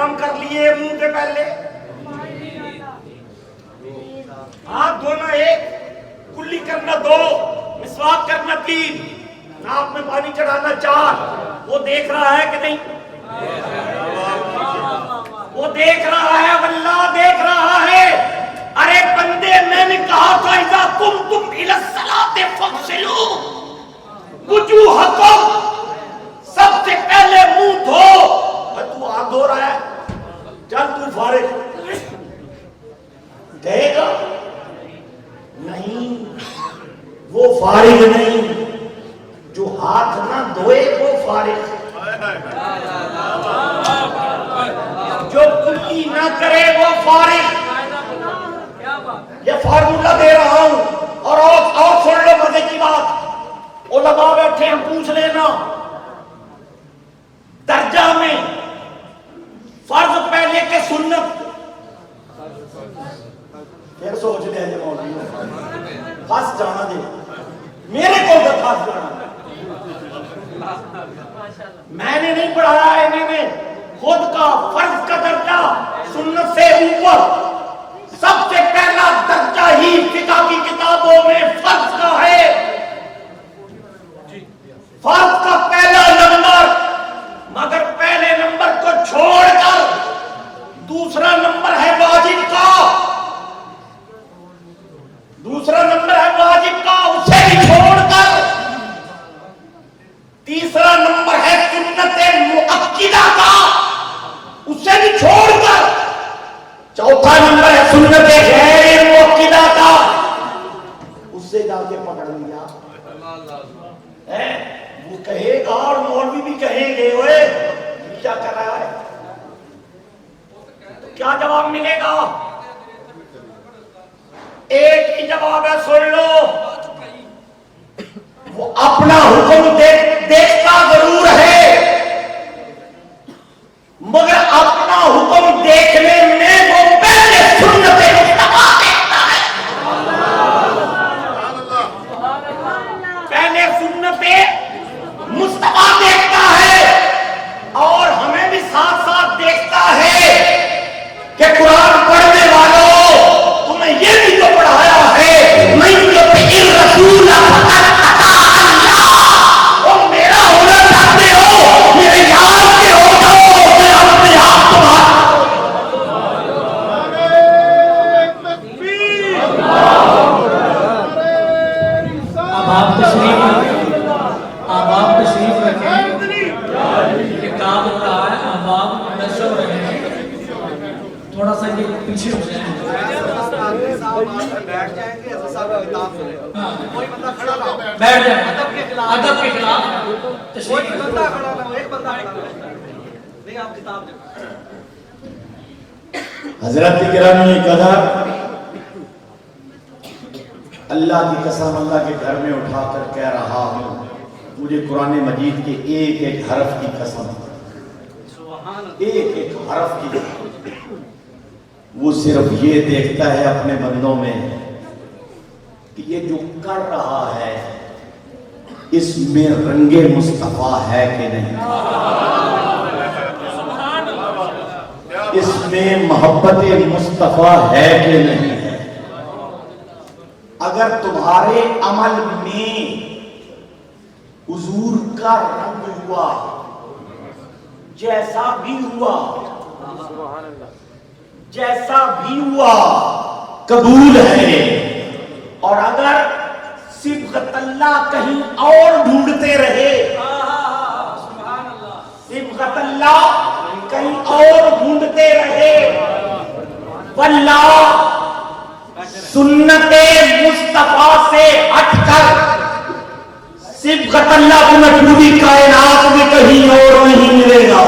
کام کر لیے منہ کے پہلے؟ ہاتھ دھونا ایک، کلی کرنا دو، مسواک کرنا تین، ناک میں پانی چڑھانا چار۔ وہ دیکھ رہا ہے کہ نہیں؟ وہ دیکھ رہا ہے، واللہ دیکھ رہا ہے۔ ارے بندے، میں نے کہا تھا اذا قمتم الی الصلاۃ فاغسلوا وجوہکم، سب سے پہلے منہ دھو۔ تو ہاتھ دھو رہا ہے، چل تو فارغ کہے گا نہیں، وہ فارغ نہیں، جو ہاتھ نہ دھوئے وہ فارغ، جو کلی نہ کرے وہ فارغ۔ یہ فارمولہ دے رہا ہوں، اور سن لو مزے کی بات، علماء بیٹھے ہیں پوچھ لینا، درجہ میں فرض پہلے کے سنت، پھر سوچ لیا جی مولوی پھنس جانا دے میرے کو تو پھنس جانا، میں نے نہیں پڑھایا ہے، میں نے خود کا فرض کا درجہ سنت سے اوپر، سب سے پہلا درجہ ہی فقہ کی کتابوں میں فرض کا ہے، فرض کا پہلا نمبر، مگر پہلے نمبر کو چھوڑ کر دوسرا نمبر ہے واجب کا، دوسرا نمبر ہے واجب کا، اسے بھی چھوڑ کر تیسرا نمبر ہے سنت مؤکدہ کا، اسے بھی چھوڑ کر چوتھا نمبر ہے سنت غیر مؤکدہ کا، اس سے جا کے پکڑ لیا۔ وہ کہے گا اور مولوی بھی کہیں گے اوئے کیا کر رہا ہے، تو کیا جواب ملے گا؟ ایک ہی جواب ہے، سن لو، وہ اپنا حکم دیکھتا ضرور ہے، مگر اپنا حکم دیکھنے میں وہ پہلے سنت مصطفیٰ دیکھتا ہے، پہلے سنت مصطفیٰ دیکھتا ہے، اور ہمیں بھی ساتھ ساتھ دیکھتا ہے کہ قرآن پڑھنے والوں تمہیں یہ بھی تو پڑھایا ہے میں رسول اور میرا ہونا چاہتے ہو میرے یار کے ہو جاؤ، میں اپنے آپ اب آپ تشریف رکھیں، کتاب کا ہے، اب آپ نشر رہیں، تھوڑا سا یہ پیچھے ہو جائیں، بیٹھ جائیں گے، کوئی بندہ کھڑا نہ ہو، بیٹھ جائیں، ادب کے خلاف تشریف کوئی بندہ کھڑا نہ ہو، ایک بندہ کھڑا نہ ہو، نہیں آپ کتاب دیں۔ حضرت گرامی قدر، اللہ کی قسم اللہ کے گھر میں اٹھا کر کہہ رہا ہوں، مجھے قرآن مجید کے ایک ایک حرف کی قسم، ایک ایک حرف کی، وہ صرف یہ دیکھتا ہے اپنے بندوں میں کہ یہ جو کر رہا ہے اس میں رنگ مصطفیٰ ہے کہ نہیں، اس میں محبت مصطفیٰ ہے کہ نہیں ہے۔ اگر تمہارے عمل میں حضور کا رنگ ہوا، جیسا بھی ہوا، جیسا بھی ہوا قبول ہے، اور اگر صبغت اللہ کہیں اور ڈھونڈتے رہے، صبغت اللہ کہیں اور ڈھونڈتے رہے، واللہ سنت مصطفیٰ سے ہٹ کر صبغت اللہ تمہیں پوری کائنات میں کہیں اور نہیں ملے گا۔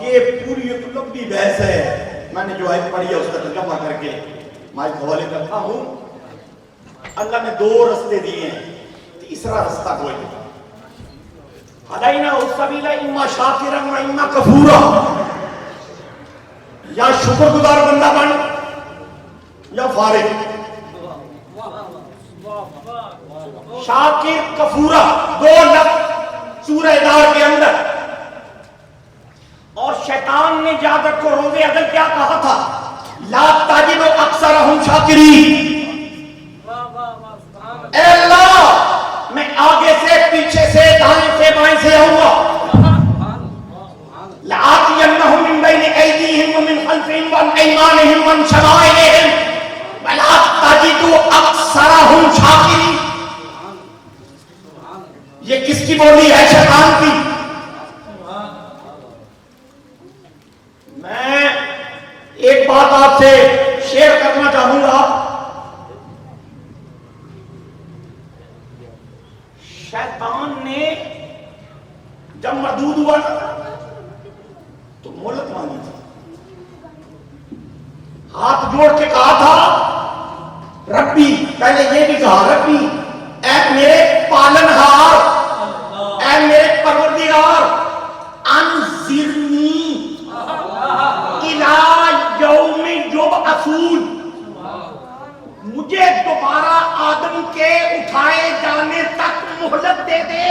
یہ پوری ایک لمبی بحث ہے، میں نے جو آیت پڑھی ہے اس کا ترجمہ کر کے مائک حوالے کرتا ہوں۔ اللہ نے دو رستے دیے ہیں، تیسرا رستہ کوئی نہیں۔ ہدینا السبیل اما شاکرا و اما کفورا، یا شکر گزار بندہ بن یا فارغ۔ شاکر کفورہ، دو لفظ سورہ دار کے اندر. اور شیطان نے جاگر کو روزے عدل کیا کہا تھا؟ لا تجد اکثرہم شاکرین. اے اللہ میں آگے سے پیچھے سے دائیں سے بائیں سے آؤں گا. لآتینہم من بین ایدیہم ومن خلفہم وعن ایمانہم وعن شمائلہم ولا تجد اکثرہم شاکرین. یہ کس کی بولی ہے؟ شیطان کی. میں ایک بات آپ سے شیئر کرنا چاہوں گا. شیطان نے جب مردود ہوا تو مہلت مانگی تھی. ہاتھ جوڑ کے کہا تھا ربی، پہلے یہ بھی کہا ربی اے میرے پالنہار، اے میرے پروردگار، انظرنی الی یوم یبعثون، مجھے دوبارہ آدم کے اٹھائے جانے تک مہلت دے دے.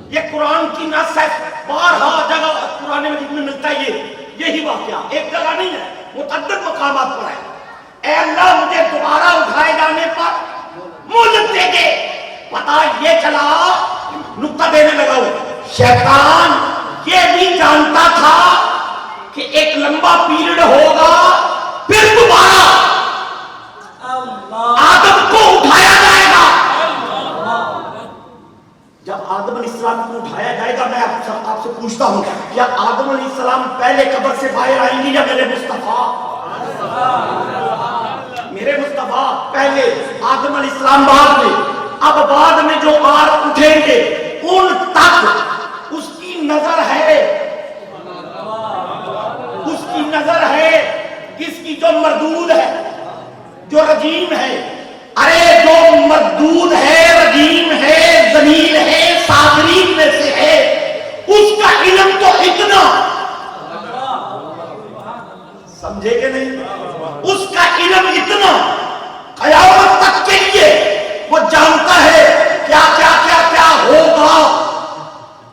یہ قرآن کی نص ہے. بارہا جگہ قرآن مجید میں ملتا ہے یہی واقعہ. ایک جگہ نہیں ہے، متعدد مقامات پر ہے. اے اللہ مجھے دوبارہ اٹھائے جانے پر مہلت دے دے. پتہ یہ چلا، نقطہ دینے لگا ہوں، شیطان یہ بھی جانتا تھا کہ ایک لمبا پیریڈ ہوگا پھر دوبارہ آدم کو اٹھایا جائے گا. جب آدم علیہ السلام کو اٹھایا جائے گا، میں آپ سے پوچھتا ہوں کیا آدم علیہ السلام پہلے قبر سے باہر آئیں گے یا میرے مصطفیٰ؟ میرے مصطفیٰ پہلے، آدم علیہ السلام بعد میں. اب بعد میں جو آر اٹھیں گے ان تک اس کی نظر ہے، اس کی نظر ہے. کس کی؟ جو مردود ہے، جو رجیم ہے. ارے جو مردود ہے، رجیم ہے، ذلیل ہے، صاغرین میں سے ہے، اس کا علم تو اتنا، سمجھے کہ نہیں؟ اس کا علم اتنا قیامت تک کے لیے وہ جانتا ہے کیا کیا کیا کیا ہوگا.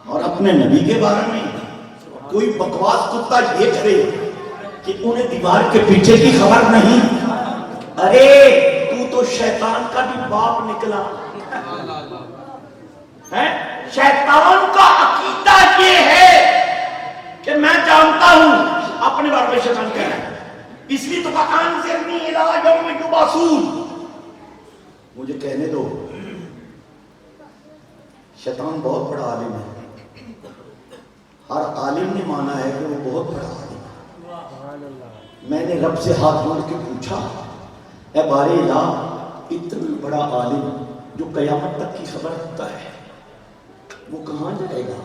اور اپنے نبی کے بارے میں کوئی بکواس کتا یہ کرے کہ انہیں دیوار کے پیچھے کی خبر نہیں. ارے تو شیطان کا بھی باپ نکلا ہے. شیطان کا عقیدہ یہ ہے کہ میں جانتا ہوں، اپنے بارے میں شیطان کہہ رہا ہے. اس لیے تو انظرنی الی یوم یبعثون. مجھے کہنے دو، شیطان بہت بڑا عالم ہے. ہر عالم نے مانا ہے کہ وہ بہت بڑا عالم ہے. میں نے رب سے ہاتھ جوڑ کے پوچھا، اے بارے الہ، اتنا بڑا عالم جو قیامت تک کی خبر رکھتا ہے وہ کہاں جائے گا؟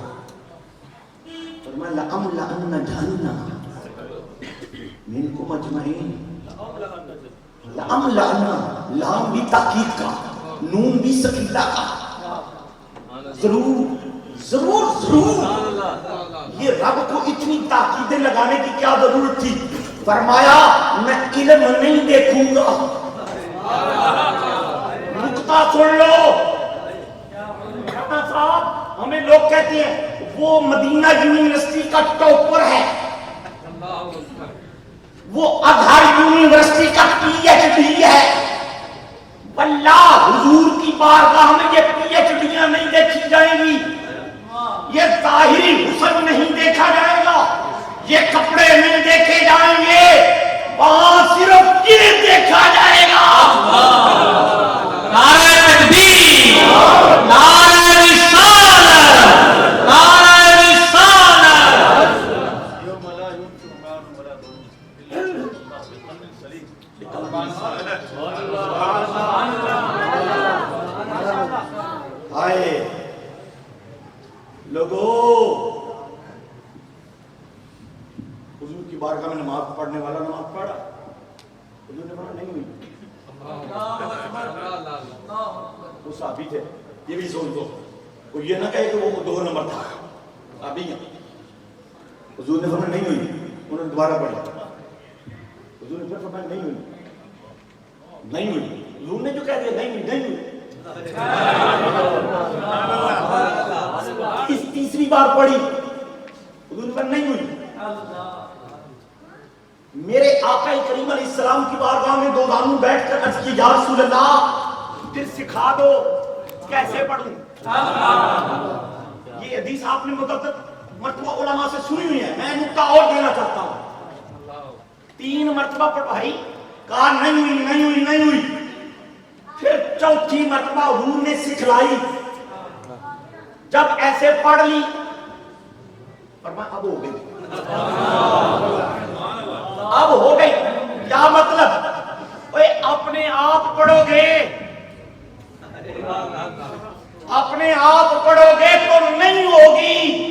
فرمایا لَأَمْلَأَنَّ جَهَنَّمَ مِنْكُمْ أَجْمَعِينَ. لَأَمْلَأَنَّ، لام بھی تاکید کا، نون بھی ثقیلہ کا. ضرور ضرور ضرور. یہ رب کو اتنی تاکیدیں لگانے کی کیا ضرورت تھی؟ فرمایا میں علم نہیں دیکھوں گا. نقطہ سن لو صاحب. ہمیں لوگ کہتے ہیں وہ مدینہ یونیورسٹی کا ٹاپر ہے، وہ ازہر یونیورسٹی کا پی ایچ ڈی ہے. واللہ حضور کی بارگاہ میں یہ پی ایچ ڈیاں نہیں دیکھی جائیں گی، یہ ظاہری حسن نہیں دیکھا جائے گا، یہ کپڑے نہیں دیکھے جائیں گے، وہاں صرف یہ دیکھا جائے گا. نعرہ تکبیر، نعرہ رسالت، نعرہ رسالت. آئے لوگو، حضور کی بارگاہ میں نماز پڑھنے والا نماز پڑھا، حضور نے پڑھا نہیں ہوئی. وہ صحابی تھے، یہ بھی سن دو. وہ یہ نہ کہے کہ وہ 2 نمبر تھا، صحابی ہیں. حضور نے فرمایا نہیں ہوئی، انہوں نے دوبارہ پڑھا. حضور نے پھر فرمایا نہیں ہوئی، نہیں ہوئی. حضور نے جو کہہ دیا نہیں ہوئی، نہیں ہوئی. تیسری بار پڑھی حضور پر نہیں ہوئی. میرے آقا کریم علیہ السلام کی بارگاہ میں دو دانوں بیٹھ کر عرض کی یا رسول اللہ پھر سکھا دو کیسے پڑھوں. یہ حدیث آپ نے متعدد مرتبہ علماء سے سنی ہوئی ہے, میں نکتہ اور دینا چاہتا ہوں. 3 مرتبہ پڑھائی, کہا نہیں ہوئی. پھر چوتھی مرتبہ حضور نے سکھلائی, جب ایسے پڑھ لی فرمایا اب ہو گئی. اب ہو گئی کیا مطلب؟ اوے اپنے آپ پڑھو گے, اپنے آپ پڑھو گے تو نہیں ہوگی.